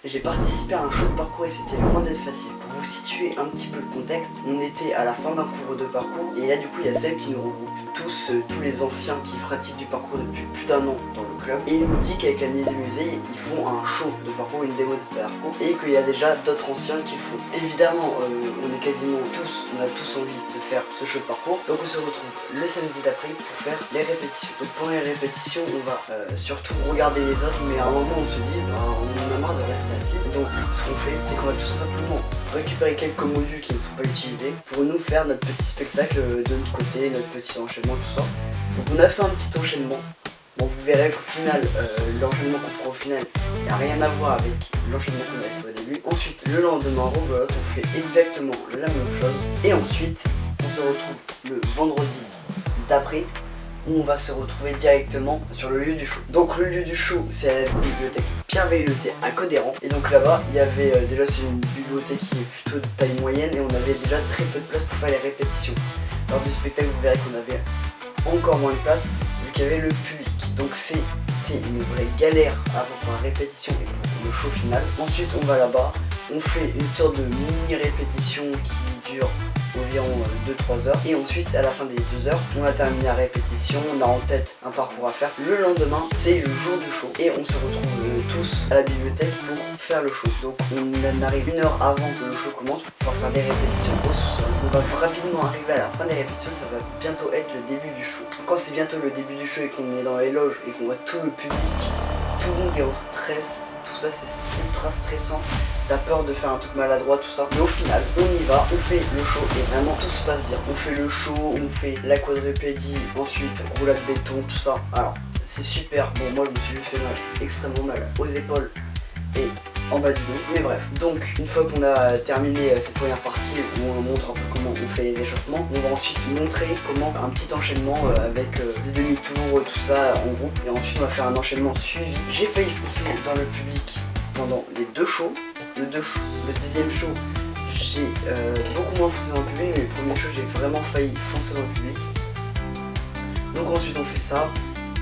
J'ai participé à un show de parcours et c'était loin d'être facile. Pour vous situer un petit peu le contexte, on était à la fin d'un cours de parcours et là du coup il y a Seb qui nous regroupe tous les anciens qui pratiquent du parcours depuis plus d'1 an dans le club, et il nous dit qu'avec la nuit des musées ils font un show de parcours, une démo de parcours, et qu'il y a déjà d'autres anciens qui le font. Évidemment on est quasiment tous, on a tous envie de faire ce show de parcours, donc on se retrouve le samedi d'après pour faire les répétitions. Donc pendant les répétitions on va surtout regarder les autres, mais à un moment on se dit on en a marre de rester assis. Donc ce qu'on fait, c'est qu'on va tout simplement récupérer quelques modules qui ne sont pas utilisés pour nous faire notre petit spectacle de notre côté, notre petit enchaînement, tout ça. Donc on a fait un petit enchaînement. Bon, vous verrez qu'au final, l'enchaînement qu'on fera au final n'a rien à voir avec l'enchaînement qu'on avait fait au début. Ensuite, le lendemain, rebelote, on fait exactement la même chose. Et ensuite, on se retrouve le vendredi d'après, où on va se retrouver directement sur le lieu du show. Donc le lieu du show, c'est à la bibliothèque Pierre Veilleté à Codéran. Et donc là-bas, il y avait déjà c'est une bibliothèque qui est plutôt de taille moyenne et on avait déjà très peu de place pour faire les répétitions. Lors du spectacle, vous verrez qu'on avait encore moins de place vu qu'il y avait le public. Donc c'était une vraie galère pour la répétition et pour le show final. Ensuite, on va là-bas, on fait une sorte de mini répétition qui dure environ 2-3 heures, et ensuite à la fin des 2 heures on a terminé la répétition, on a en tête un parcours à faire. Le lendemain c'est le jour du show et on se retrouve tous à la bibliothèque pour faire le show. Donc on arrive 1 heure avant que le show commence pour pouvoir faire des répétitions au sous-sol. On va rapidement arriver à la fin des répétitions, ça va bientôt être le début du show. Quand c'est bientôt le début du show et qu'on est dans les loges et qu'on voit tout le public, tout le monde est en stress, tout ça c'est ultra stressant, t'as peur de faire un truc maladroit, tout ça. Mais au final, on y va, on fait le show et vraiment tout se passe bien. On fait le show, on fait la quadrupédie, ensuite roulade béton, tout ça. Alors, c'est super. Bon, moi je me suis fait mal, extrêmement mal aux épaules et en bas du dos. Mais bref, donc une fois qu'on a terminé cette première partie où on montre un peu comment on fait les échauffements, on va ensuite montrer comment un petit enchaînement avec des demi-tours, tout ça en groupe, et ensuite on va faire un enchaînement suivi. J'ai failli foncer dans le public pendant les 2 shows. Le deuxième show, j'ai beaucoup moins foncé dans le public, mais le premier show j'ai vraiment failli foncer dans le public. Donc ensuite on fait ça.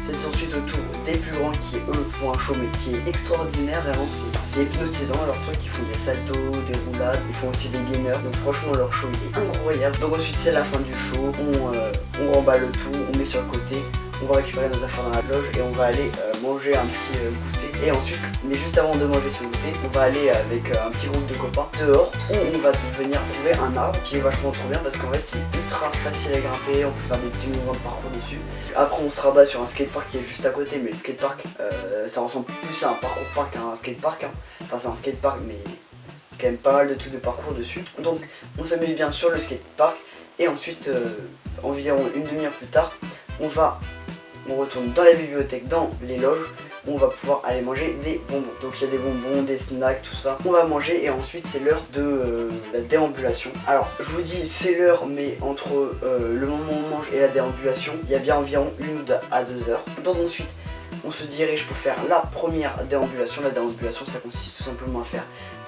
C'est ensuite au tour des plus grands qui eux font un show mais qui est extraordinaire, vraiment c'est hypnotisant leur truc. Ils font des saltos, des roulades, ils font aussi des gainers, donc franchement leur show il est incroyable. Donc ensuite c'est la fin du show, on remballe tout, on met sur le côté, on va récupérer nos affaires dans la loge et on va aller manger un petit goûter. Et ensuite, mais juste avant de manger ce goûter, on va aller avec un petit groupe de copains dehors où on va venir trouver un arbre qui est vachement trop bien parce qu'en fait il est ultra facile à grimper, on peut faire des petits mouvements de parcours dessus. Après on se rabat sur un skatepark qui est juste à côté, mais le skatepark ça ressemble plus à un parcours park qu'à un skatepark. Enfin c'est un skatepark mais quand même pas mal de trucs de parcours dessus. Donc on s'amuse bien sur le skatepark et ensuite environ une demi-heure plus tard, on retourne dans la bibliothèque, dans les loges, où on va pouvoir aller manger des bonbons. Donc il y a des bonbons, des snacks, tout ça. On va manger et ensuite c'est l'heure de la déambulation. Alors je vous dis c'est l'heure, mais entre le moment où on mange et la déambulation, il y a bien environ 1 à 2 heures. Donc ensuite on se dirige pour faire la première déambulation. La déambulation ça consiste tout simplement à faire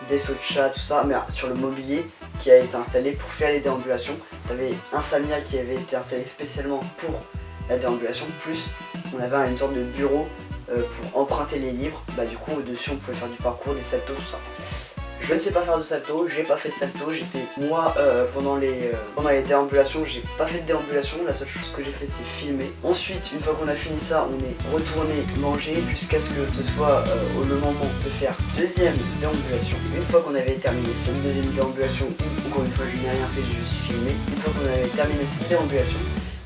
des sauts de chat, tout ça, mais sur le mobilier qui a été installé pour faire les déambulations. T'avais un Samia qui avait été installé spécialement pour la déambulation, plus on avait une sorte de bureau pour emprunter les livres. Bah du coup au dessus on pouvait faire du parcours, des saltos, tout ça. Je ne sais pas faire de salto, j'ai pas fait de salto, moi pendant les déambulations, j'ai pas fait de déambulation, la seule chose que j'ai fait c'est filmer. Ensuite, une fois qu'on a fini ça, on est retourné manger jusqu'à ce que ce soit le moment de faire deuxième déambulation. Une fois qu'on avait terminé cette deuxième déambulation, encore une fois je n'ai rien fait, j'ai juste filmé. Une fois qu'on avait terminé cette déambulation,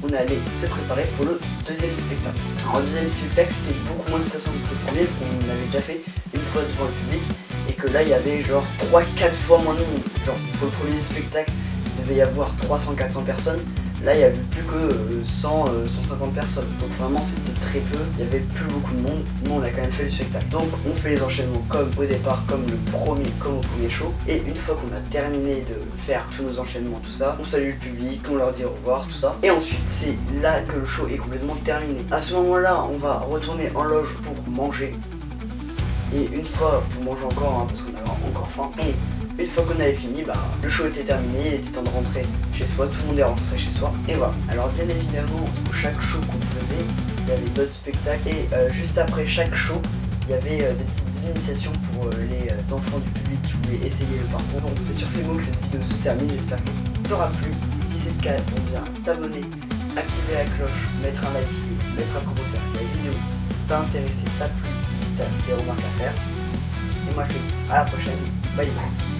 on allait se préparer pour le deuxième spectacle. Alors le deuxième spectacle c'était beaucoup moins stressant que le premier, qu'on l'avait déjà fait une fois devant le public. Et que là il y avait genre 3-4 fois moins de monde. Genre pour le premier spectacle il devait y avoir 300-400 personnes. Là il n'y avait plus que 100-150 personnes. Donc vraiment c'était très peu, il n'y avait plus beaucoup de monde. Nous on a quand même fait le spectacle. Donc on fait les enchaînements comme au départ, comme au premier show. Et une fois qu'on a terminé de faire tous nos enchaînements, tout ça, on salue le public, on leur dit au revoir, tout ça. Et ensuite c'est là que le show est complètement terminé. À ce moment là on va retourner en loge pour manger. Et une fois, pour manger encore, parce qu'on avait encore faim, et une fois qu'on avait fini, le show était terminé, il était temps de rentrer chez soi, tout le monde est rentré chez soi, et voilà. Alors bien évidemment, entre chaque show qu'on faisait, il y avait d'autres spectacles, et juste après chaque show, il y avait des petites initiations pour les enfants du public qui voulaient essayer le parcours. Donc c'est sur ces mots que cette vidéo se termine, j'espère que t'aura plu. Si c'est le cas, on vient t'abonner, activer la cloche, mettre un like et mettre un commentaire si la vidéo t'a intéressé, t'a plu, si t'as des remarques à faire. Et moi je te dis à la prochaine, bye bye.